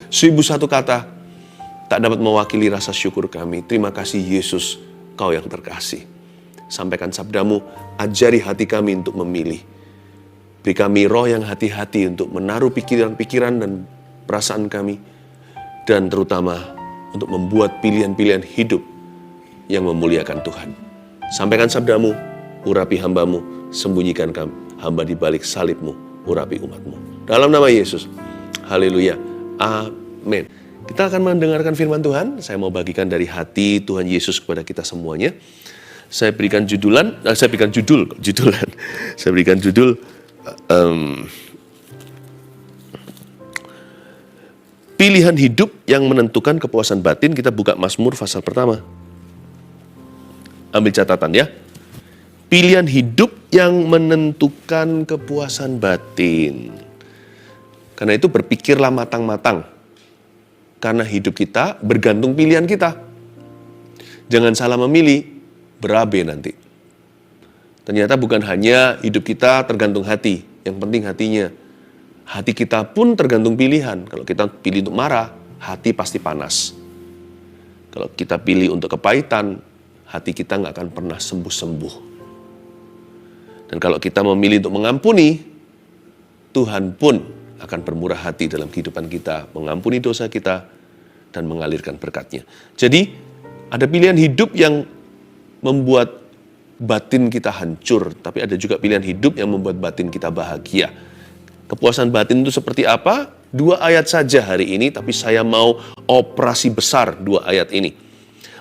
1.001 kata tak dapat mewakili rasa syukur kami. Terima kasih Yesus, Kau yang terkasih. Sampaikan sabdamu, ajari hati kami untuk memilih. Beri kami roh yang hati-hati untuk menaruh pikiran-pikiran dan perasaan kami. Dan terutama untuk membuat pilihan-pilihan hidup yang memuliakan Tuhan. Sampaikan sabdamu, urapi hambamu, sembunyikan hamba di balik salibmu, urapi umatmu. Dalam nama Yesus, haleluya, amin. Kita akan mendengarkan firman Tuhan. Saya mau bagikan dari hati Tuhan Yesus kepada kita semuanya. Saya berikan judul, pilihan hidup yang menentukan kepuasan batin. Kita buka Mazmur pasal pertama. Ambil catatan ya. Pilihan hidup yang menentukan kepuasan batin. Karena itu berpikirlah matang-matang. Karena hidup kita bergantung pilihan kita. Jangan salah memilih, berabe nanti. Ternyata bukan hanya hidup kita tergantung hati, yang penting hatinya. Hati kita pun tergantung pilihan. Kalau kita pilih untuk marah, hati pasti panas. Kalau kita pilih untuk kepahitan, hati kita nggak akan pernah sembuh-sembuh. Dan kalau kita memilih untuk mengampuni, Tuhan pun akan bermurah hati dalam kehidupan kita, mengampuni dosa kita, dan mengalirkan berkat-Nya. Jadi, ada pilihan hidup yang membuat batin kita hancur, tapi ada juga pilihan hidup yang membuat batin kita bahagia. Kepuasan batin itu seperti apa? 2 ayat saja hari ini, tapi saya mau operasi besar 2 ayat ini.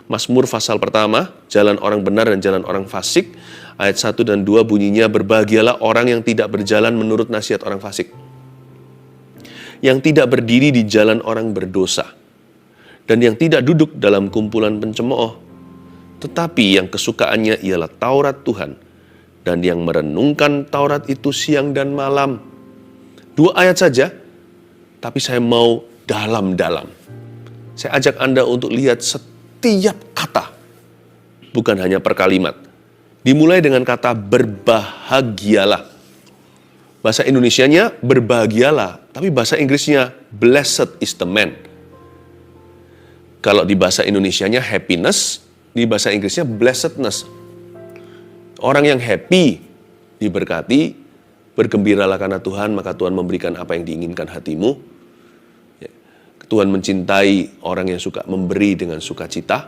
Mazmur pasal pertama, jalan orang benar dan jalan orang fasik. Ayat 1 dan 2 bunyinya, berbahagialah orang yang tidak berjalan menurut nasihat orang fasik, yang tidak berdiri di jalan orang berdosa, dan yang tidak duduk dalam kumpulan pencemooh, tetapi yang kesukaannya ialah Taurat Tuhan, dan yang merenungkan Taurat itu siang dan malam. 2 ayat saja, tapi saya mau dalam-dalam. Saya ajak Anda untuk lihat setiap kata, bukan hanya per kalimat. Dimulai dengan kata berbahagialah. Bahasa Indonesianya berbahagialah, tapi bahasa Inggrisnya blessed is the man. Kalau di bahasa Indonesianya happiness, di bahasa Inggrisnya blessedness. Orang yang happy, diberkati, bergembiralah karena Tuhan, maka Tuhan memberikan apa yang diinginkan hatimu. Tuhan mencintai orang yang suka memberi dengan sukacita.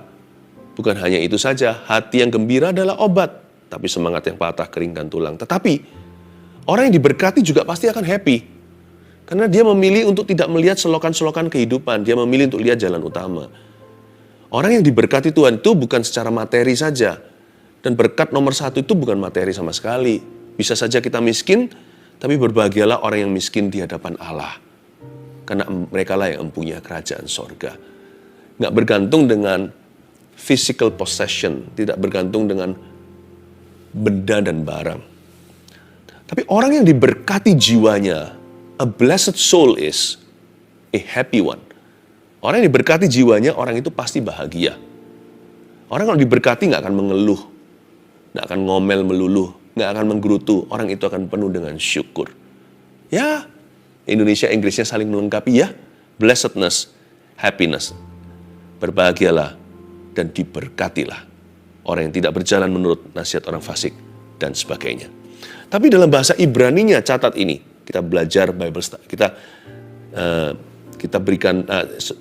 Bukan hanya itu saja, hati yang gembira adalah obat, tapi semangat yang patah keringkan tulang. Tetapi orang yang diberkati juga pasti akan happy. Karena dia memilih untuk tidak melihat selokan-selokan kehidupan. Dia memilih untuk lihat jalan utama. Orang yang diberkati Tuhan itu bukan secara materi saja. Dan berkat nomor 1 itu bukan materi sama sekali. Bisa saja kita miskin, tapi berbahagialah orang yang miskin di hadapan Allah. Karena mereka lah yang mempunyai kerajaan sorga. Nggak bergantung dengan physical possession. Tidak bergantung dengan benda dan barang. Tapi orang yang diberkati jiwanya, a blessed soul is a happy one. Orang yang diberkati jiwanya, orang itu pasti bahagia. Orang kalau diberkati nggak akan mengeluh, nggak akan ngomel melulu, nggak akan menggerutu. Orang itu akan penuh dengan syukur. Ya, Indonesia Inggrisnya saling melengkapi ya. Blessedness, happiness. Berbahagialah dan diberkatilah orang yang tidak berjalan menurut nasihat orang fasik dan sebagainya. Tapi dalam bahasa Ibraninya, catat ini. Kita belajar Bible study. Kita berikan,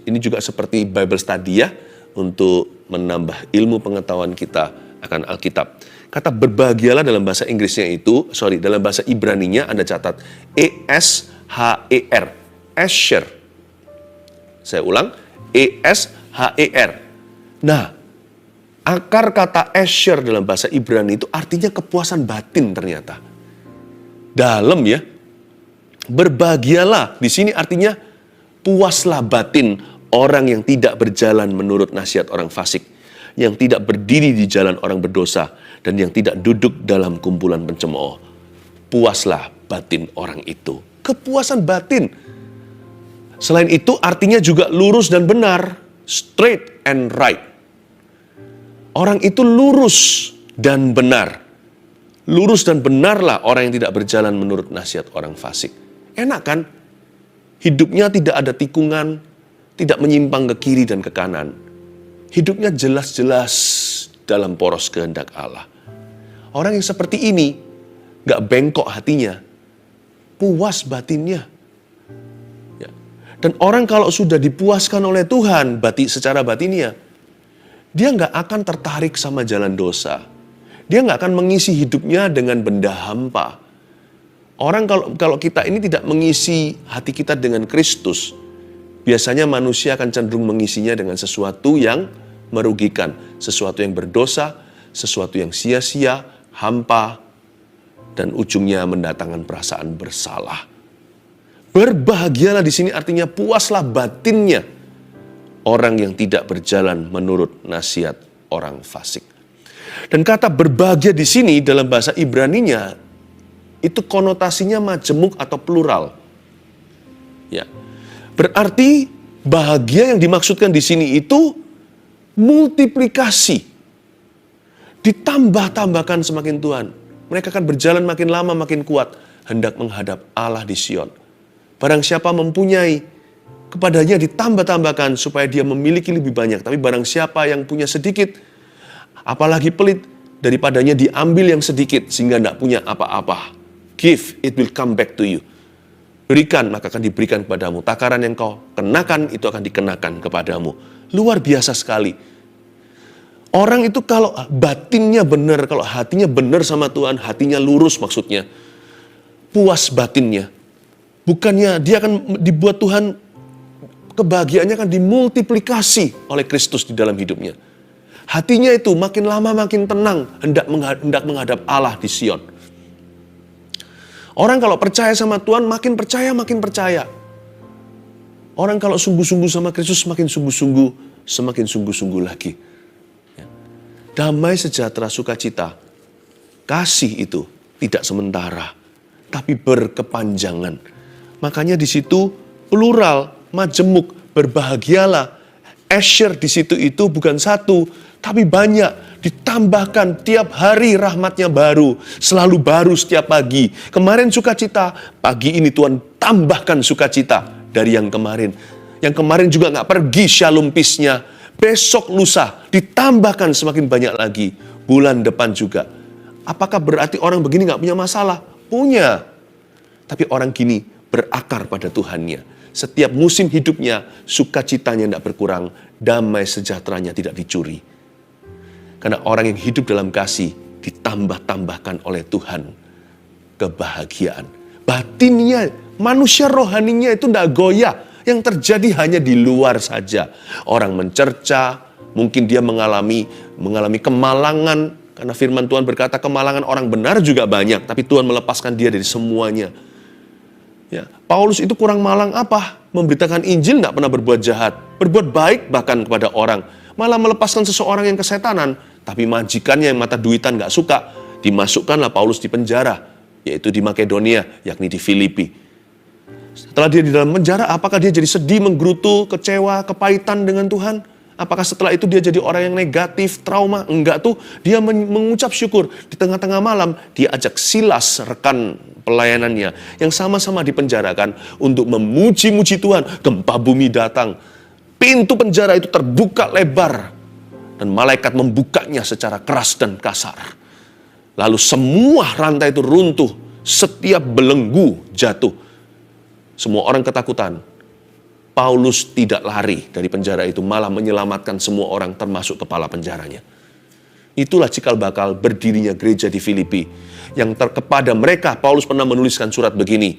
ini juga seperti Bible study ya, untuk menambah ilmu pengetahuan kita akan Alkitab. Kata berbahagialah dalam bahasa Inggrisnya itu, dalam bahasa Ibraninya Anda catat, E-S-H-E-R, Esher. Saya ulang, E-S-H-E-R. Nah, akar kata Esher dalam bahasa Ibrani itu artinya kepuasan batin ternyata. Dalam ya. Berbahagialah di sini artinya puaslah batin orang yang tidak berjalan menurut nasihat orang fasik, yang tidak berdiri di jalan orang berdosa, dan yang tidak duduk dalam kumpulan pencemooh. Puaslah batin orang itu. Kepuasan batin. Selain itu artinya juga lurus dan benar, straight and right. Orang itu lurus dan benar. Lurus dan benarlah orang yang tidak berjalan menurut nasihat orang fasik. Enak kan? Hidupnya tidak ada tikungan, tidak menyimpang ke kiri dan ke kanan. Hidupnya jelas-jelas dalam poros kehendak Allah. Orang yang seperti ini gak bengkok hatinya, puas batinnya. Ya. Dan orang kalau sudah dipuaskan oleh Tuhan secara batinnya, dia gak akan tertarik sama jalan dosa. Dia gak akan mengisi hidupnya dengan benda hampa. Orang kalau kita ini tidak mengisi hati kita dengan Kristus, biasanya manusia akan cenderung mengisinya dengan sesuatu yang merugikan, sesuatu yang berdosa, sesuatu yang sia-sia, hampa, dan ujungnya mendatangkan perasaan bersalah. Berbahagialah di sini artinya puaslah batinnya orang yang tidak berjalan menurut nasihat orang fasik. Dan kata berbahagia di sini dalam bahasa Ibraninya itu konotasinya majemuk atau plural. Ya. Berarti bahagia yang dimaksudkan di sini itu multiplikasi. Ditambah-tambahkan semakin Tuhan. Mereka akan berjalan makin lama makin kuat hendak menghadap Allah di Sion. Barang siapa mempunyai, kepadanya ditambah-tambahkan supaya dia memiliki lebih banyak. Tapi barang siapa yang punya sedikit, apalagi pelit, daripadanya diambil yang sedikit sehingga tidak punya apa-apa. Give, it will come back to you. Berikan, maka akan diberikan kepadamu. Takaran yang kau kenakan, itu akan dikenakan kepadamu. Luar biasa sekali. Orang itu kalau batinnya benar, kalau hatinya benar sama Tuhan, hatinya lurus maksudnya. Puas batinnya. Bukannya dia akan dibuat Tuhan, kebahagiaannya akan dimultiplikasi oleh Kristus di dalam hidupnya. Hatinya itu makin lama makin tenang, hendak menghadap Allah di Sion. Orang kalau percaya sama Tuhan, makin percaya. Orang kalau sungguh-sungguh sama Kristus, semakin sungguh-sungguh lagi. Damai, sejahtera, sukacita, kasih itu tidak sementara, tapi berkepanjangan. Makanya di situ plural, majemuk, berbahagialah. Asher di situ itu bukan satu, tapi banyak. Ditambahkan tiap hari rahmatnya baru, selalu baru setiap pagi. Kemarin sukacita, pagi ini Tuhan tambahkan sukacita dari yang kemarin. Yang kemarin juga gak pergi shalom peace-nya. Besok lusa ditambahkan semakin banyak lagi. Bulan depan juga. Apakah berarti orang begini gak punya masalah? Punya. Tapi orang gini berakar pada Tuhannya. Setiap musim hidupnya, sukacitanya tidak berkurang, damai sejahteranya tidak dicuri. Karena orang yang hidup dalam kasih ditambah-tambahkan oleh Tuhan kebahagiaan. Batinnya, manusia rohaninya itu tidak goyah. Yang terjadi hanya di luar saja. Orang mencerca, mungkin dia mengalami kemalangan. Karena firman Tuhan berkata kemalangan orang benar juga banyak. Tapi Tuhan melepaskan dia dari semuanya. Ya, Paulus itu kurang malang apa? Memberitakan Injil gak pernah berbuat jahat. Berbuat baik bahkan kepada orang. Malah melepaskan seseorang yang kesetanan. Tapi majikannya yang mata duitan gak suka. Dimasukkanlah Paulus di penjara. Yaitu di Makedonia, yakni di Filipi. Setelah dia di dalam penjara, apakah dia jadi sedih, menggerutu, kecewa, kepahitan dengan Tuhan? Apakah setelah itu dia jadi orang yang negatif, trauma? Enggak tuh, dia mengucap syukur. Di tengah-tengah malam, dia ajak Silas, rekan pelayanannya, yang sama-sama dipenjarakan untuk memuji-muji Tuhan. Gempa bumi datang. Pintu penjara itu terbuka lebar. Dan malaikat membukanya secara keras dan kasar. Lalu semua rantai itu runtuh. Setiap belenggu jatuh. Semua orang ketakutan. Paulus tidak lari dari penjara itu, malah menyelamatkan semua orang termasuk kepala penjaranya. Itulah cikal bakal berdirinya gereja di Filipi. Yang kepada mereka, Paulus pernah menuliskan surat begini.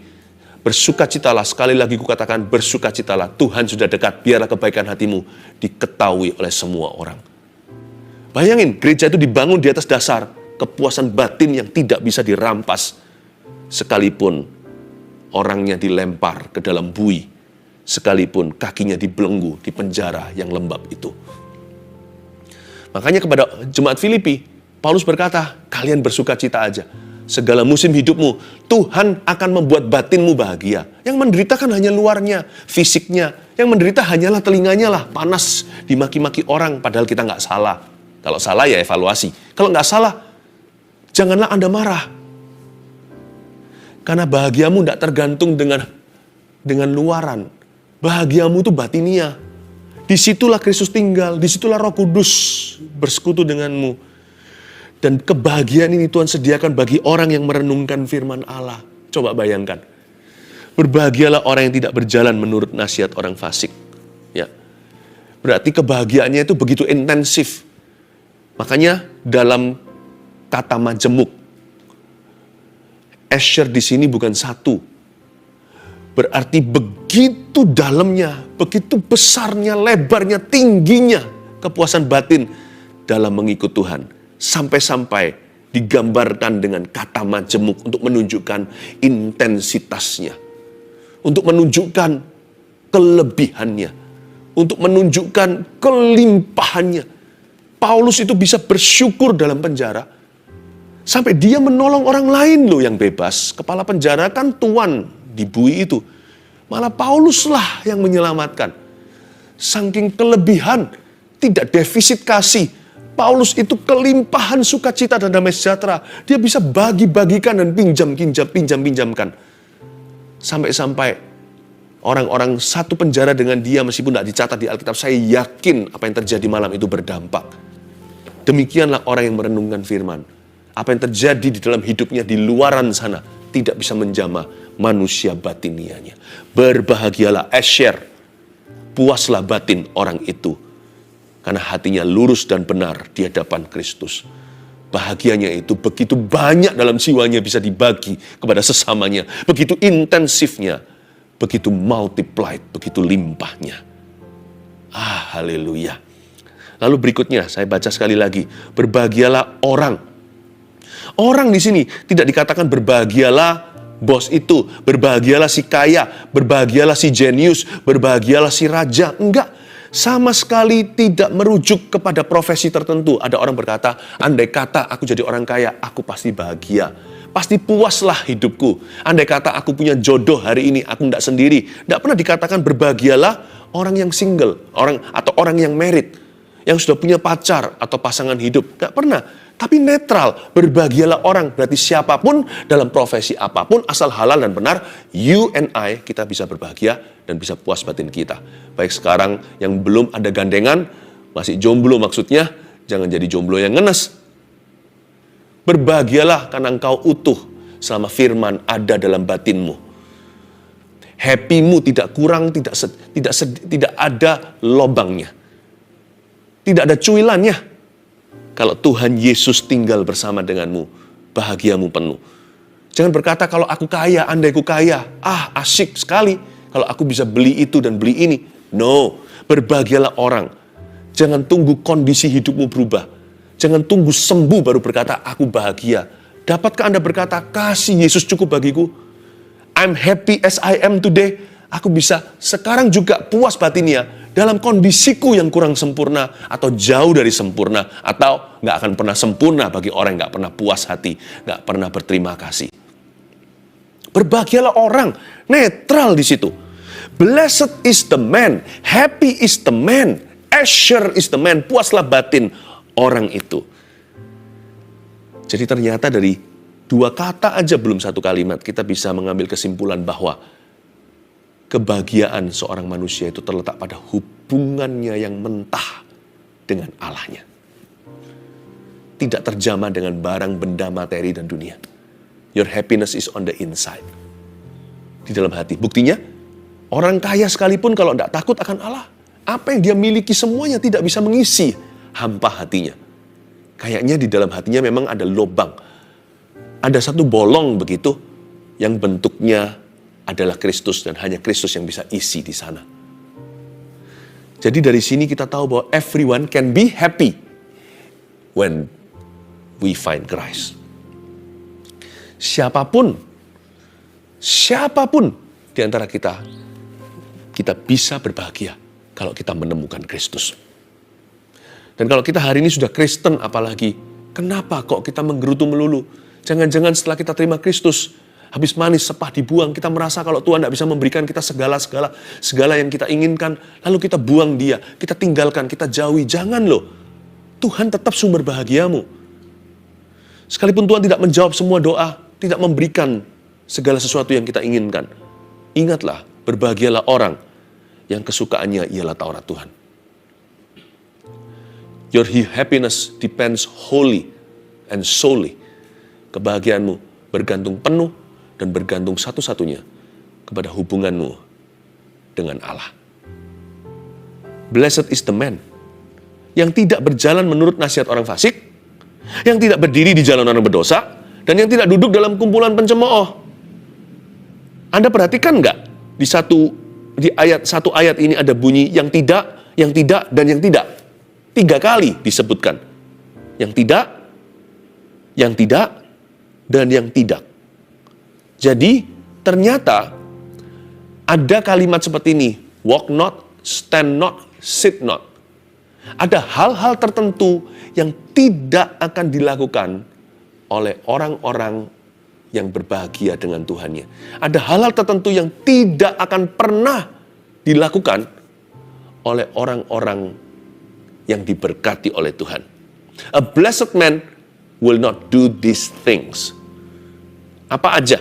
Bersukacitalah, sekali lagi kukatakan bersukacitalah. Tuhan sudah dekat, biarlah kebaikan hatimu diketahui oleh semua orang. Bayangin, gereja itu dibangun di atas dasar kepuasan batin yang tidak bisa dirampas. Sekalipun orangnya dilempar ke dalam bui, sekalipun kakinya dibelenggu di penjara yang lembab itu. Makanya kepada jemaat Filipi, Paulus berkata, kalian bersukacita aja. Segala musim hidupmu, Tuhan akan membuat batinmu bahagia. Yang menderita kan hanya luarnya, fisiknya. Yang menderita hanyalah telinganya lah, panas, dimaki-maki orang, padahal kita nggak salah. Kalau salah ya evaluasi. Kalau nggak salah, janganlah Anda marah. Karena bahagiamu tidak tergantung dengan luaran. Bahagiamu itu batinia. Disitulah Kristus tinggal, disitulah Roh Kudus bersekutu denganmu. Dan kebahagiaan ini Tuhan sediakan bagi orang yang merenungkan firman Allah. Coba bayangkan. Berbahagialah orang yang tidak berjalan menurut nasihat orang fasik. Ya. Berarti kebahagiaannya itu begitu intensif. Makanya dalam kata majemuk, Asher di sini bukan satu. Berarti begitu dalamnya, begitu besarnya, lebarnya, tingginya kepuasan batin dalam mengikut Tuhan. Sampai-sampai digambarkan dengan kata majemuk untuk menunjukkan intensitasnya. Untuk menunjukkan kelebihannya. Untuk menunjukkan kelimpahannya. Paulus itu bisa bersyukur dalam penjara. Sampai dia menolong orang lain loh yang bebas. Kepala penjara kan tuan di bui itu. Malah Pauluslah yang menyelamatkan. Saking kelebihan, tidak defisit kasih. Paulus itu kelimpahan sukacita dan damai sejahtera. Dia bisa bagi-bagikan dan pinjam-pinjamkan. Sampai-sampai orang-orang satu penjara dengan dia meskipun tidak dicatat di Alkitab. Saya yakin apa yang terjadi malam itu berdampak. Demikianlah orang yang merenungkan firman. Apa yang terjadi di dalam hidupnya di luaran sana tidak bisa menjamah manusia batinianya. Berbahagialah Asher, puaslah batin orang itu, karena hatinya lurus dan benar di hadapan Kristus. Bahagianya itu begitu banyak dalam jiwanya bisa dibagi kepada sesamanya. Begitu intensifnya, begitu multiplied, begitu limpahnya. Haleluya. Lalu berikutnya saya baca sekali lagi. Berbahagialah orang. Orang di sini tidak dikatakan berbahagialah bos itu, berbahagialah si kaya, berbahagialah si jenius, berbahagialah si raja. Enggak, sama sekali tidak merujuk kepada profesi tertentu. Ada orang berkata, andai kata aku jadi orang kaya, aku pasti bahagia. Pasti puaslah hidupku. Andai kata aku punya jodoh hari ini, aku tidak sendiri. Tidak pernah dikatakan berbahagialah orang yang single, atau orang yang married, yang sudah punya pacar atau pasangan hidup. Tidak pernah. Tapi netral, berbahagialah orang. Berarti siapapun dalam profesi apapun, asal halal dan benar, you and I, kita bisa berbahagia dan bisa puas batin kita. Baik sekarang yang belum ada gandengan, masih jomblo maksudnya, jangan jadi jomblo yang ngenes. Berbahagialah karena engkau utuh selama firman ada dalam batinmu. Happy-mu tidak kurang, tidak ada lobangnya. Tidak ada cuilannya. Kalau Tuhan Yesus tinggal bersama denganmu, bahagiamu penuh. Jangan berkata kalau aku kaya, andai aku kaya, asyik sekali kalau aku bisa beli itu dan beli ini. No, berbahagialah orang. Jangan tunggu kondisi hidupmu berubah. Jangan tunggu sembuh baru berkata aku bahagia. Dapatkah Anda berkata kasih Yesus cukup bagiku? I'm happy as I am today. Aku bisa sekarang juga puas batinnya dalam kondisiku yang kurang sempurna atau jauh dari sempurna, atau nggak akan pernah sempurna bagi orang yang nggak pernah puas hati, nggak pernah berterima kasih. Berbahagialah orang, netral di situ. Blessed is the man, happy is the man, Asher is the man, puaslah batin orang itu. Jadi ternyata dari dua kata aja belum satu kalimat kita bisa mengambil kesimpulan bahwa kebahagiaan seorang manusia itu terletak pada hubungannya yang mentah dengan Allahnya. Tidak terjamah dengan barang, benda, materi, dan dunia. Your happiness is on the inside. Di dalam hati. Buktinya, orang kaya sekalipun kalau tidak takut akan Allah, apa yang dia miliki semuanya tidak bisa mengisi hampa hatinya. Kayaknya di dalam hatinya memang ada lubang. Ada satu bolong begitu, yang bentuknya adalah Kristus dan hanya Kristus yang bisa isi di sana. Jadi dari sini kita tahu bahwa everyone can be happy when we find Christ. Siapapun di antara kita bisa berbahagia kalau kita menemukan Kristus. Dan kalau kita hari ini sudah Kristen apalagi, kenapa kok kita menggerutu melulu? Jangan-jangan setelah kita terima Kristus, habis manis, sepah dibuang, kita merasa kalau Tuhan tidak bisa memberikan kita segala yang kita inginkan, lalu kita buang dia, kita tinggalkan, kita jauhi. Jangan loh, Tuhan tetap sumber bahagiamu. Sekalipun Tuhan tidak menjawab semua doa, tidak memberikan segala sesuatu yang kita inginkan, ingatlah, berbahagialah orang yang kesukaannya ialah Taurat Tuhan. Your happiness depends wholly and solely. Kebahagiaanmu bergantung penuh dan bergantung satu-satunya kepada hubunganmu dengan Allah. Blessed is the man yang tidak berjalan menurut nasihat orang fasik, yang tidak berdiri di jalan orang berdosa, dan yang tidak duduk dalam kumpulan pencemooh. Anda perhatikan nggak di satu ayat ini ada bunyi yang tidak, dan yang tidak. 3 kali disebutkan. Yang tidak, dan yang tidak. Jadi, ternyata ada kalimat seperti ini. Walk not, stand not, sit not. Ada hal-hal tertentu yang tidak akan dilakukan oleh orang-orang yang berbahagia dengan Tuhannya. Ada hal-hal tertentu yang tidak akan pernah dilakukan oleh orang-orang yang diberkati oleh Tuhan. A blessed man will not do these things. Apa aja?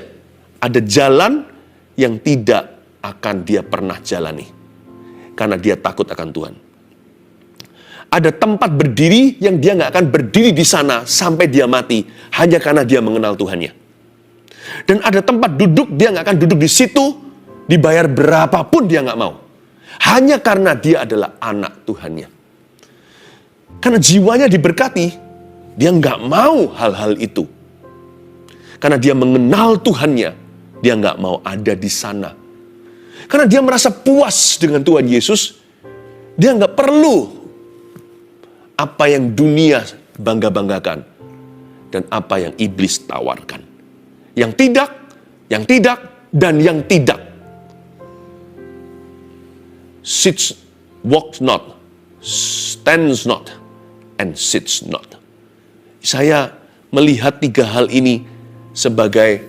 Ada jalan yang tidak akan dia pernah jalani. Karena dia takut akan Tuhan. Ada tempat berdiri yang dia nggak akan berdiri di sana sampai dia mati. Hanya karena dia mengenal Tuhannya. Dan ada tempat duduk, dia nggak akan duduk di situ, dibayar berapapun dia nggak mau. Hanya karena dia adalah anak Tuhannya. Karena jiwanya diberkati, dia nggak mau hal-hal itu. Karena dia mengenal Tuhannya, dia nggak mau ada di sana. Karena dia merasa puas dengan Tuhan Yesus, dia nggak perlu apa yang dunia bangga-banggakan dan apa yang iblis tawarkan. Yang tidak, dan yang tidak. Sits, walks not, stands not, and sits not. Saya melihat 3 hal ini sebagai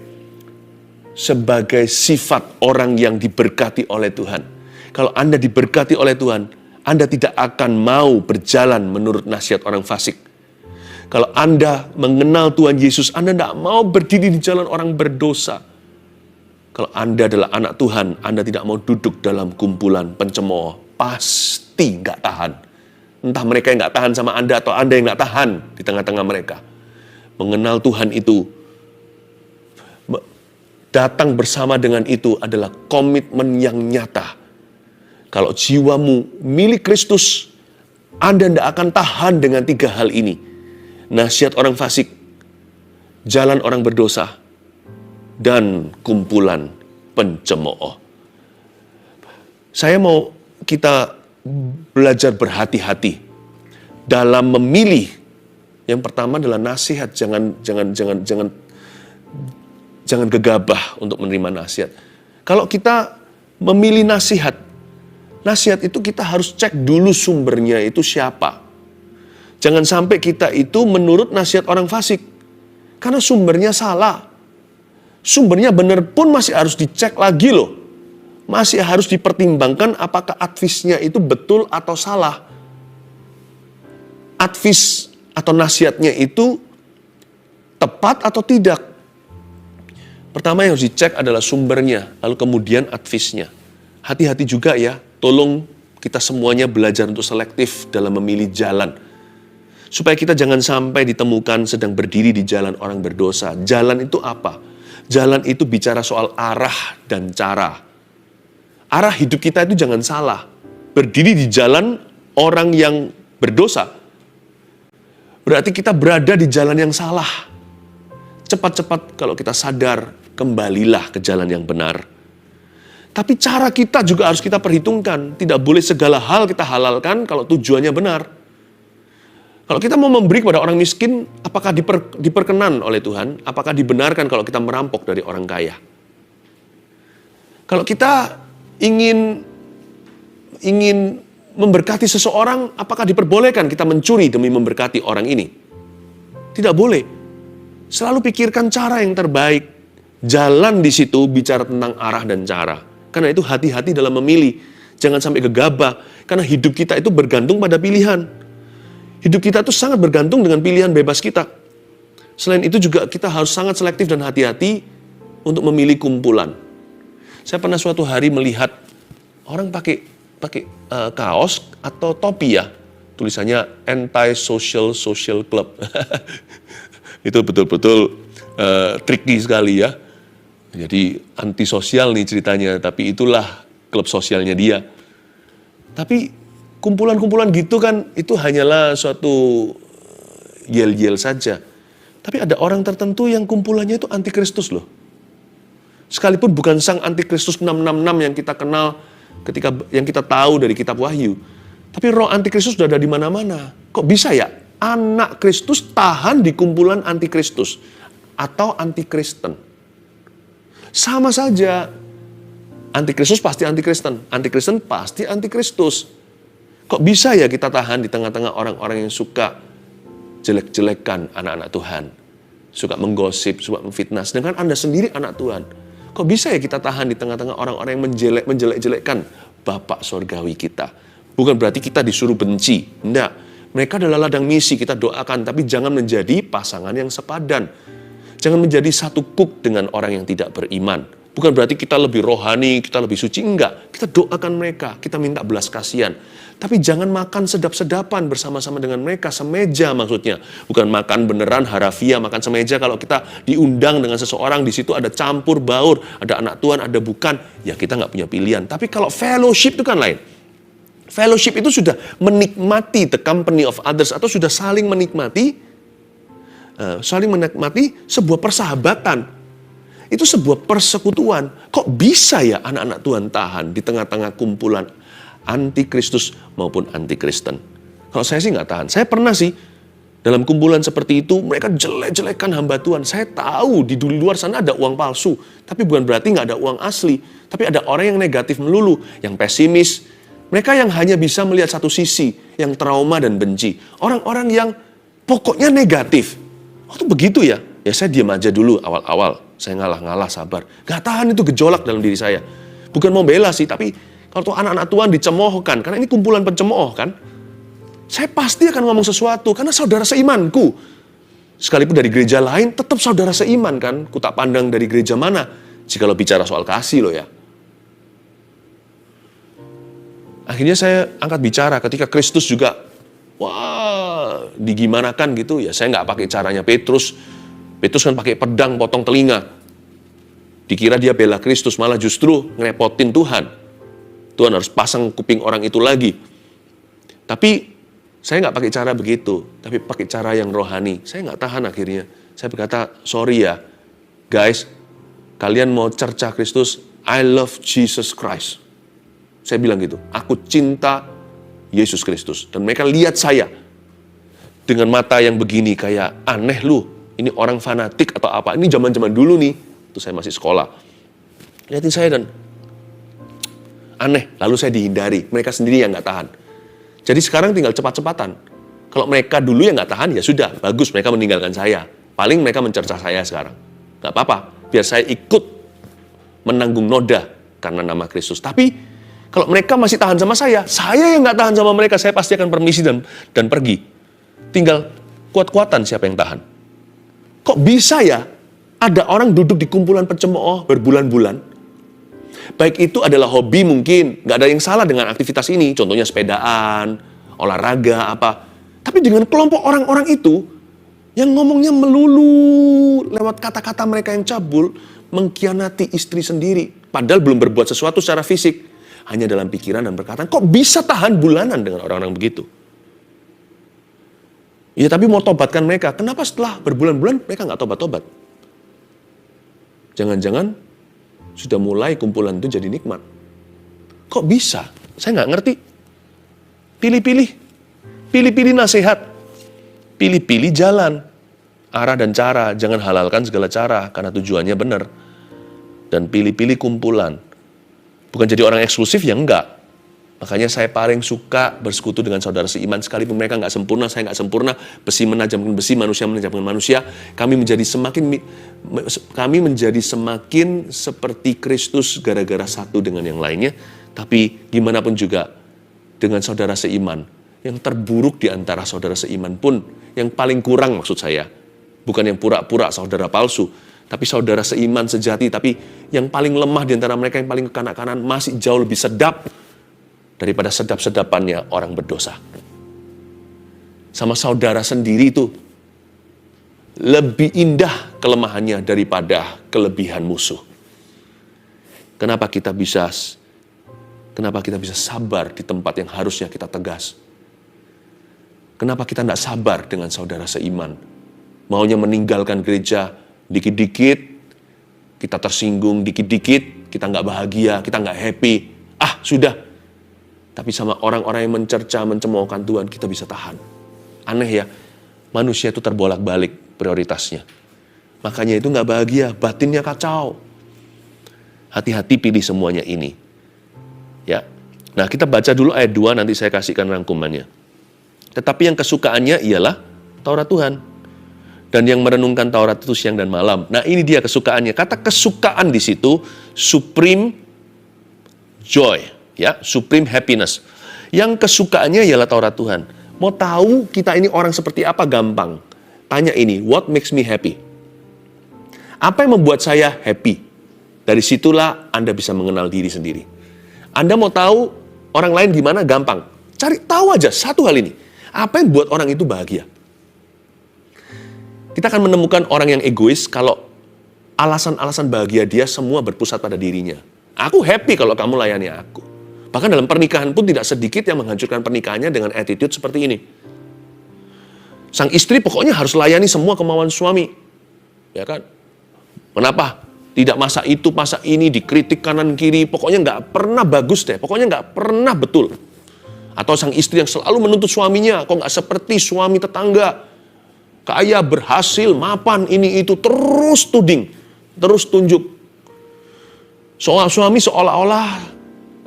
sifat orang yang diberkati oleh Tuhan. Kalau Anda diberkati oleh Tuhan, Anda tidak akan mau berjalan menurut nasihat orang fasik. Kalau Anda mengenal Tuhan Yesus, Anda tidak mau berdiri di jalan orang berdosa. Kalau Anda adalah anak Tuhan, Anda tidak mau duduk dalam kumpulan pencemooh. Pasti nggak tahan. Entah mereka yang nggak tahan sama Anda atau Anda yang nggak tahan di tengah-tengah mereka. Mengenal Tuhan itu, datang bersama dengan itu adalah komitmen yang nyata. Kalau jiwamu milik Kristus, Anda tidak akan tahan dengan 3 hal ini. Nasihat orang fasik, jalan orang berdosa, dan kumpulan pencemooh. Saya mau kita belajar berhati-hati dalam memilih. Yang pertama adalah nasihat, jangan gegabah untuk menerima nasihat. Kalau kita memilih nasihat itu kita harus cek dulu sumbernya itu siapa. Jangan sampai kita itu menurut nasihat orang fasik. Karena sumbernya salah. Sumbernya benar pun masih harus dicek lagi loh. Masih harus dipertimbangkan apakah advisnya itu betul atau salah. Advis atau nasihatnya itu tepat atau tidak. Pertama yang harus dicek adalah sumbernya, lalu kemudian advisnya. Hati-hati juga ya, tolong kita semuanya belajar untuk selektif dalam memilih jalan. Supaya kita jangan sampai ditemukan sedang berdiri di jalan orang berdosa. Jalan itu apa? Jalan itu bicara soal arah dan cara. Arah hidup kita itu jangan salah. Berdiri di jalan orang yang berdosa, berarti kita berada di jalan yang salah. Cepat-cepat kalau kita sadar, kembalilah ke jalan yang benar. Tapi cara kita juga harus kita perhitungkan. Tidak boleh segala hal kita halalkan kalau tujuannya benar. Kalau kita mau memberi kepada orang miskin, apakah diperkenan oleh Tuhan? Apakah dibenarkan kalau kita merampok dari orang kaya? Kalau kita ingin memberkati seseorang, apakah diperbolehkan kita mencuri demi memberkati orang ini? Tidak boleh. Selalu pikirkan cara yang terbaik. Jalan di situ bicara tentang arah dan cara. Karena itu hati-hati dalam memilih. Jangan sampai gegabah. Karena hidup kita itu bergantung pada pilihan. Hidup kita itu sangat bergantung dengan pilihan bebas kita. Selain itu juga kita harus sangat selektif dan hati-hati untuk memilih kumpulan. Saya pernah suatu hari melihat orang pakai kaos atau topi ya. tulisannya anti-social social club. Itu betul-betul tricky sekali ya. Jadi antisosial nih ceritanya, tapi itulah klub sosialnya dia. Tapi kumpulan-kumpulan gitu kan, itu hanyalah suatu yel-yel saja. Tapi ada orang tertentu yang kumpulannya itu antikristus loh. Sekalipun bukan sang antikristus 666 yang kita kenal yang kita tahu dari kitab Wahyu. Tapi roh antikristus sudah ada di mana-mana. Kok bisa ya anak Kristus tahan di kumpulan antikristus atau antikristen? Sama saja. Antikristus pasti antikristen, antikristen pasti antikristus. Kok bisa ya kita tahan di tengah-tengah orang-orang yang suka jelek-jelekan anak-anak Tuhan, suka menggosip, suka memfitnah, sedangkan Anda sendiri anak Tuhan. Kok bisa ya kita tahan di tengah-tengah orang-orang yang menjelek-jelekkan Bapak Sorgawi kita? Bukan berarti kita disuruh benci, enggak. Mereka adalah ladang misi, kita doakan, tapi jangan menjadi pasangan yang sepadan. Jangan menjadi satu kuk dengan orang yang tidak beriman. Bukan berarti kita lebih rohani, kita lebih suci, enggak. Kita doakan mereka, kita minta belas kasihan. Tapi jangan makan sedap-sedapan bersama-sama dengan mereka, semeja maksudnya. Bukan makan beneran harafiah, makan semeja kalau kita diundang dengan seseorang, di situ ada campur baur, ada anak Tuhan, ada bukan, ya kita nggak punya pilihan. Tapi kalau fellowship itu kan lain. Fellowship itu sudah menikmati the company of others, atau sudah saling menikmati sebuah persahabatan. Itu sebuah persekutuan. Kok bisa ya anak-anak Tuhan tahan di tengah-tengah kumpulan antikristus maupun antikristen? Kalau saya sih nggak tahan. Saya pernah sih dalam kumpulan seperti itu, mereka jelek-jelekan hamba Tuhan. Saya tahu di luar sana ada uang palsu, tapi bukan berarti nggak ada uang asli. Tapi ada orang yang negatif melulu, yang pesimis. Mereka yang hanya bisa melihat satu sisi, yang trauma dan benci. Orang-orang yang pokoknya negatif. Waktu begitu ya saya diam aja dulu awal-awal. Saya ngalah-ngalah, sabar. Gak tahan itu gejolak dalam diri saya. Bukan mau bela sih, tapi kalau tuh anak-anak Tuhan dicemoohkan, karena ini kumpulan pencemooh kan, saya pasti akan ngomong sesuatu, karena saudara seimanku. Sekalipun dari gereja lain, tetap saudara seiman kan. Ku tak pandang dari gereja mana, jikalau bicara soal kasih loh ya. Akhirnya saya angkat bicara ketika Kristus juga, digimanakan gitu, ya saya nggak pakai caranya Petrus. Petrus kan pakai pedang potong telinga. Dikira dia bela Kristus, malah justru ngerepotin Tuhan. Tuhan harus pasang kuping orang itu lagi. Tapi saya nggak pakai cara begitu, tapi pakai cara yang rohani. Saya nggak tahan akhirnya. Saya berkata, sorry ya, guys, kalian mau cercah Kristus, I love Jesus Christ. Saya bilang gitu, aku cinta Yesus Kristus. Dan mereka lihat saya dengan mata yang begini, kayak aneh lu. Ini orang fanatik atau apa. Ini zaman-zaman dulu nih. Itu saya masih sekolah. Lihatin saya dan aneh. Lalu saya dihindari. Mereka sendiri yang nggak tahan. Jadi sekarang tinggal cepat-cepatan. Kalau mereka dulu yang nggak tahan, ya sudah. Bagus, mereka meninggalkan saya. Paling mereka mencerca saya sekarang. Nggak apa-apa. Biar saya ikut menanggung noda karena nama Kristus. Tapi kalau mereka masih tahan sama saya yang nggak tahan sama mereka, saya pasti akan permisi dan pergi. Tinggal kuat-kuatan siapa yang tahan. Kok bisa ya ada orang duduk di kumpulan pencemooh berbulan-bulan? Baik itu adalah hobi mungkin, nggak ada yang salah dengan aktivitas ini, contohnya sepedaan, olahraga, apa. Tapi dengan kelompok orang-orang itu, yang ngomongnya melulu lewat kata-kata mereka yang cabul, mengkhianati istri sendiri, padahal belum berbuat sesuatu secara fisik, hanya dalam pikiran dan perkataan. Kok bisa tahan bulanan dengan orang-orang begitu? Ya tapi mau tobatkan mereka. Kenapa setelah berbulan-bulan mereka nggak tobat-tobat? Jangan-jangan sudah mulai kumpulan itu jadi nikmat. Kok bisa? Saya nggak ngerti. Pilih-pilih nasihat. Pilih-pilih jalan. Arah dan cara. Jangan halalkan segala cara karena tujuannya benar. Dan pilih-pilih kumpulan. Bukan jadi orang eksklusif, ya enggak. Makanya saya paling suka bersekutu dengan saudara seiman. Sekalipun mereka nggak sempurna, saya nggak sempurna. Besi menajamkan besi, manusia menajamkan manusia. Kami menjadi semakin seperti Kristus gara-gara satu dengan yang lainnya. Tapi gimana pun juga dengan saudara seiman. Yang terburuk di antara saudara seiman pun, yang paling kurang maksud saya. Bukan yang pura-pura saudara palsu. Tapi saudara seiman sejati, tapi yang paling lemah di antara mereka, yang paling kekanak-kanan, masih jauh lebih sedap daripada sedap-sedapannya orang berdosa. sama saudara sendiri itu lebih indah kelemahannya daripada kelebihan musuh. Kenapa kita bisa sabar di tempat yang harusnya kita tegas? Kenapa kita tidak sabar dengan saudara seiman? Maunya meninggalkan gereja dikit-dikit, kita tersinggung dikit-dikit, kita nggak bahagia, kita nggak happy. Sudah. Tapi sama orang-orang yang mencerca, mencemoohkan Tuhan, kita bisa tahan. Aneh ya, manusia itu terbolak-balik prioritasnya. Makanya itu nggak bahagia, batinnya kacau. Hati-hati pilih semuanya ini. Ya. Nah, kita baca dulu ayat 2, nanti saya kasihkan rangkumannya. Tetapi yang kesukaannya ialah Taurat Tuhan. Dan yang merenungkan Taurat itu siang dan malam. Nah, ini dia kesukaannya. Kata kesukaan di situ, supreme joy. Ya, supreme happiness. Yang kesukaannya ialah Taurat Tuhan. Mau tahu kita ini orang seperti apa? Gampang. Tanya ini, what makes me happy? Apa yang membuat saya happy? Dari situlah Anda bisa mengenal diri sendiri. Anda mau tahu orang lain gimana? Gampang. Cari tahu aja satu hal ini. Apa yang buat orang itu bahagia? Kita akan menemukan orang yang egois kalau alasan-alasan bahagia dia semua berpusat pada dirinya. Aku happy kalau kamu layani aku. Bahkan dalam pernikahan pun tidak sedikit yang menghancurkan pernikahannya dengan attitude seperti ini. Sang istri pokoknya harus layani semua kemauan suami. Ya kan? Kenapa? Tidak masa itu, masa ini, dikritik kanan kiri, pokoknya nggak pernah bagus deh, pokoknya nggak pernah betul. Atau sang istri yang selalu menuntut suaminya, kok nggak seperti suami tetangga. Kaya, berhasil, mapan, ini itu, terus tuding, terus tunjuk. Soal suami seolah-olah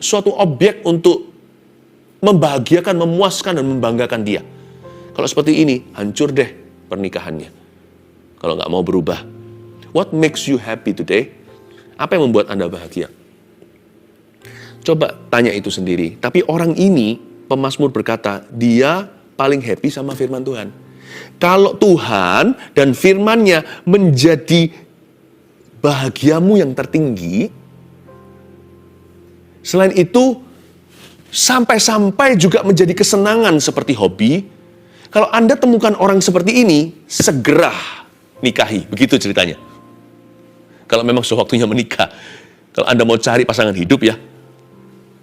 suatu objek untuk membahagiakan, memuaskan, dan membanggakan dia. Kalau seperti ini, hancur deh pernikahannya. Kalau nggak mau berubah. What makes you happy today? Apa yang membuat Anda bahagia? Coba tanya itu sendiri. Tapi orang ini, pemazmur berkata, dia paling happy sama firman Tuhan. Kalau Tuhan dan firman-Nya menjadi bahagiamu yang tertinggi, selain itu, sampai-sampai juga menjadi kesenangan seperti hobi. Kalau Anda temukan orang seperti ini, segera nikahi. Begitu ceritanya. Kalau memang sudah waktunya menikah. Kalau Anda mau cari pasangan hidup ya,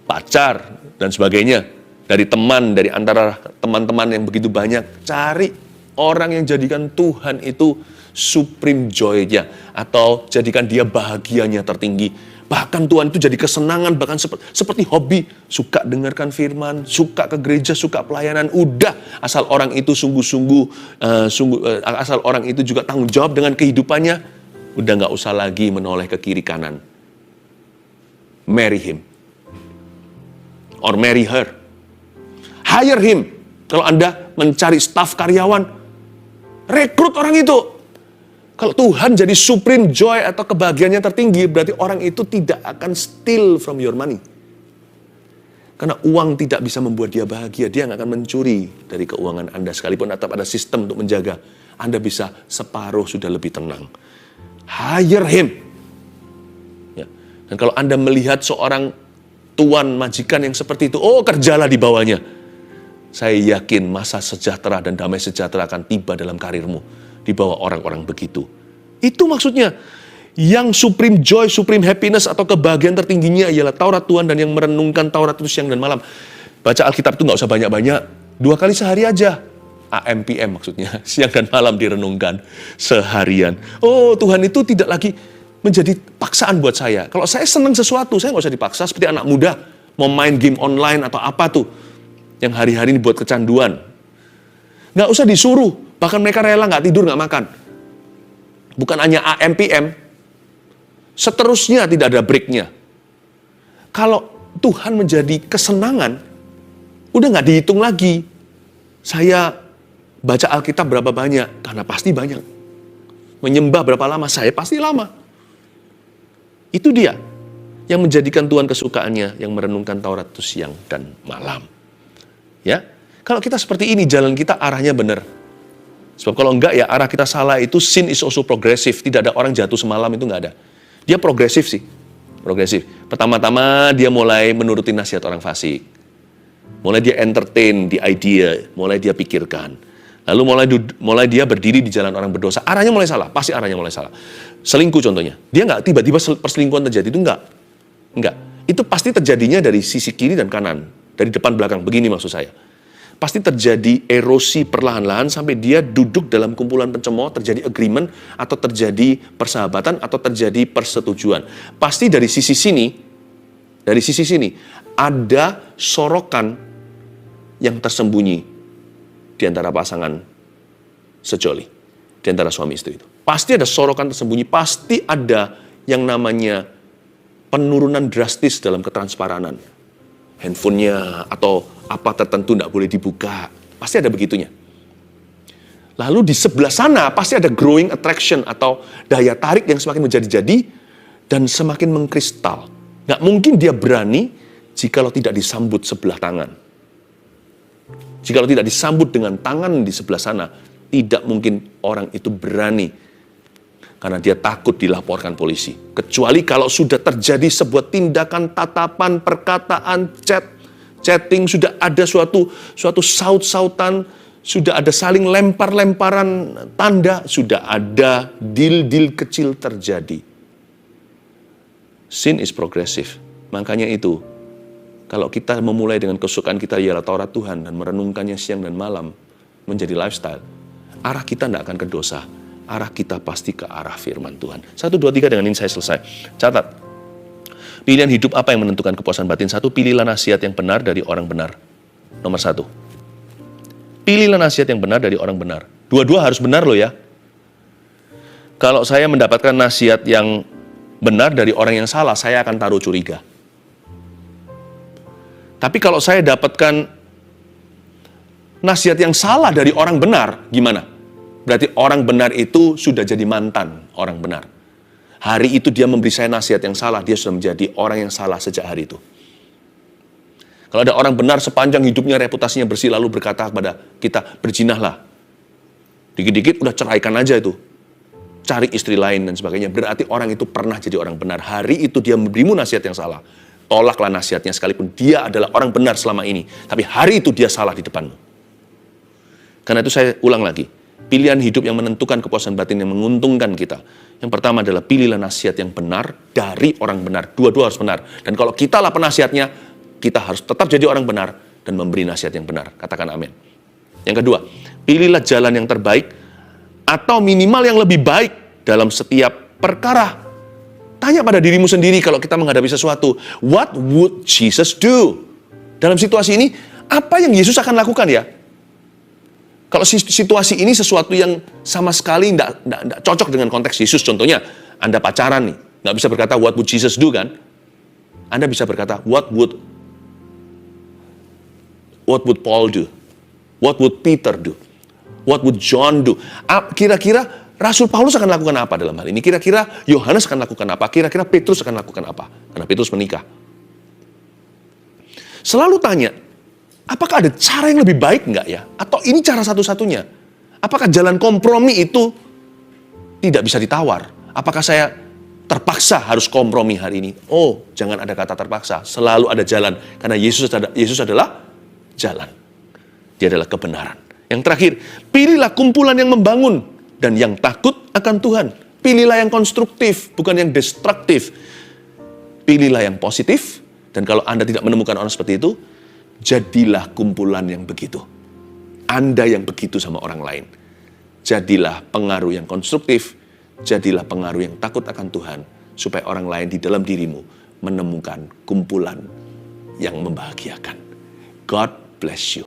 pacar dan sebagainya, dari teman, dari antara teman-teman yang begitu banyak, cari orang yang jadikan Tuhan itu supreme joy-nya, atau jadikan dia bahagianya tertinggi. Bahkan Tuhan itu jadi kesenangan, bahkan seperti hobi. Suka dengarkan firman, suka ke gereja, suka pelayanan. Udah, asal orang itu asal orang itu juga tanggung jawab dengan kehidupannya, udah gak usah lagi menoleh ke kiri kanan. Marry him. Or marry her. Hire him. Kalau Anda mencari staf karyawan, rekrut orang itu. Kalau Tuhan jadi supreme joy atau kebahagiaannya tertinggi, berarti orang itu tidak akan steal from your money. Karena uang tidak bisa membuat dia bahagia. Dia nggak akan mencuri dari keuangan Anda. Sekalipun tetap ada sistem untuk menjaga. Anda bisa separuh sudah lebih tenang. Hire him. Ya. Dan kalau Anda melihat seorang tuan majikan yang seperti itu, kerjalah di bawahnya. Saya yakin masa sejahtera dan damai sejahtera akan tiba dalam karirmu di bawah orang-orang begitu. Itu maksudnya. Yang supreme joy, supreme happiness atau kebahagiaan tertingginya ialah Taurat Tuhan, dan yang merenungkan Taurat itu siang dan malam. Baca Alkitab itu nggak usah banyak-banyak. 2 kali sehari aja. AM, PM maksudnya. Siang dan malam direnungkan seharian. Tuhan itu tidak lagi menjadi paksaan buat saya. Kalau saya senang sesuatu, saya nggak usah dipaksa. Seperti anak muda mau main game online atau apa tuh. Yang hari-hari ini buat kecanduan. Nggak usah disuruh. Bahkan mereka rela nggak tidur, nggak makan. Bukan hanya AM, PM. Seterusnya tidak ada breaknya. Kalau Tuhan menjadi kesenangan, udah nggak dihitung lagi. Saya baca Alkitab berapa banyak? Karena pasti banyak. Menyembah berapa lama? Saya pasti lama. Itu dia yang menjadikan Tuhan kesukaannya, yang merenungkan Taurat itu siang dan malam. Ya, kalau kita seperti ini, jalan kita arahnya benar. Sebab kalau enggak ya arah kita salah itu, sin is also progressive. Tidak ada orang jatuh semalam, itu enggak ada. Dia progresif sih. Progresif. Pertama-tama dia mulai menuruti nasihat orang fasik. Mulai dia entertain di idea, mulai dia pikirkan. Lalu mulai dia berdiri di jalan orang berdosa. Arahnya mulai salah, pasti arahnya mulai salah. Selingkuh contohnya. Dia nggak tiba-tiba perselingkuhan terjadi, itu enggak. Itu pasti terjadinya dari sisi kiri dan kanan, dari depan belakang. Begini maksud saya. Pasti terjadi erosi perlahan-lahan sampai dia duduk dalam kumpulan pencemooh, terjadi agreement, atau terjadi persahabatan, atau terjadi persetujuan. Pasti dari sisi sini, ada sorokan yang tersembunyi di antara pasangan sejoli, di antara suami istri itu. Pasti ada sorokan tersembunyi, pasti ada yang namanya penurunan drastis dalam ketransparanan. Handphonenya atau apa tertentu tidak boleh dibuka. Pasti ada begitunya. Lalu di sebelah sana pasti ada growing attraction atau daya tarik yang semakin menjadi-jadi dan semakin mengkristal. Nggak mungkin dia berani jikalau tidak disambut sebelah tangan. Jikalau tidak disambut dengan tangan di sebelah sana, tidak mungkin orang itu berani. Karena dia takut dilaporkan polisi. Kecuali kalau sudah terjadi sebuah tindakan, tatapan, perkataan, chatting, sudah ada suatu saut-sautan, sudah ada saling lempar-lemparan tanda, sudah ada deal-deal kecil terjadi. Sin is progressive. Makanya itu, kalau kita memulai dengan kesukaan kita ialah Taurat Tuhan dan merenungkannya siang dan malam menjadi lifestyle, arah kita tidak akan ke dosa. Arah kita pasti ke arah firman Tuhan. 1, 2, 3 dengan ini saya selesai. Catat. Pilihan hidup apa yang menentukan kepuasan batin? 1, pilihlah nasihat yang benar dari orang benar. Nomor 1. Pilihlah nasihat yang benar dari orang benar. Dua-dua harus benar loh ya. Kalau saya mendapatkan nasihat yang benar dari orang yang salah, saya akan taruh curiga. Tapi kalau saya dapatkan nasihat yang salah dari orang benar, gimana? Berarti orang benar itu sudah jadi mantan orang benar. Hari itu dia memberi saya nasihat yang salah, dia sudah menjadi orang yang salah sejak hari itu. Kalau ada orang benar sepanjang hidupnya reputasinya bersih lalu berkata kepada kita, berjinahlah. Dikit-dikit udah ceraikan aja itu. Cari istri lain dan sebagainya. Berarti orang itu pernah jadi orang benar. Hari itu dia memberimu nasihat yang salah. Tolaklah nasihatnya sekalipun dia adalah orang benar selama ini. Tapi hari itu dia salah di depanmu. Karena itu saya ulang lagi. Pilihan hidup yang menentukan kepuasan batin yang menguntungkan kita. Yang pertama adalah pilihlah nasihat yang benar dari orang benar. Dua-dua harus benar. Dan kalau kita lah penasihatnya, kita harus tetap jadi orang benar dan memberi nasihat yang benar. Katakan amin. Yang kedua, pilihlah jalan yang terbaik atau minimal yang lebih baik dalam setiap perkara. Tanya pada dirimu sendiri kalau kita menghadapi sesuatu. What would Jesus do? Dalam situasi ini, apa yang Yesus akan lakukan ya? Kalau situasi ini sesuatu yang sama sekali tidak cocok dengan konteks Yesus. Contohnya, Anda pacaran nih. Nggak bisa berkata, what would Jesus do kan? Anda bisa berkata, what would Paul do? What would Peter do? What would John do? Kira-kira Rasul Paulus akan lakukan apa dalam hal ini? Kira-kira Yohanes akan lakukan apa? Kira-kira Petrus akan lakukan apa? Karena Petrus menikah. Selalu tanya, apakah ada cara yang lebih baik enggak ya? Atau ini cara satu-satunya? Apakah jalan kompromi itu tidak bisa ditawar? Apakah saya terpaksa harus kompromi hari ini? Oh, jangan ada kata terpaksa. Selalu ada jalan. Karena Yesus adalah jalan. Dia adalah kebenaran. Yang terakhir, pilihlah kumpulan yang membangun dan yang takut akan Tuhan. Pilihlah yang konstruktif, bukan yang destruktif. Pilihlah yang positif, dan kalau Anda tidak menemukan orang seperti itu, jadilah kumpulan yang begitu. Anda yang begitu sama orang lain. Jadilah pengaruh yang konstruktif, jadilah pengaruh yang takut akan Tuhan, supaya orang lain di dalam dirimu menemukan kumpulan yang membahagiakan. God bless you.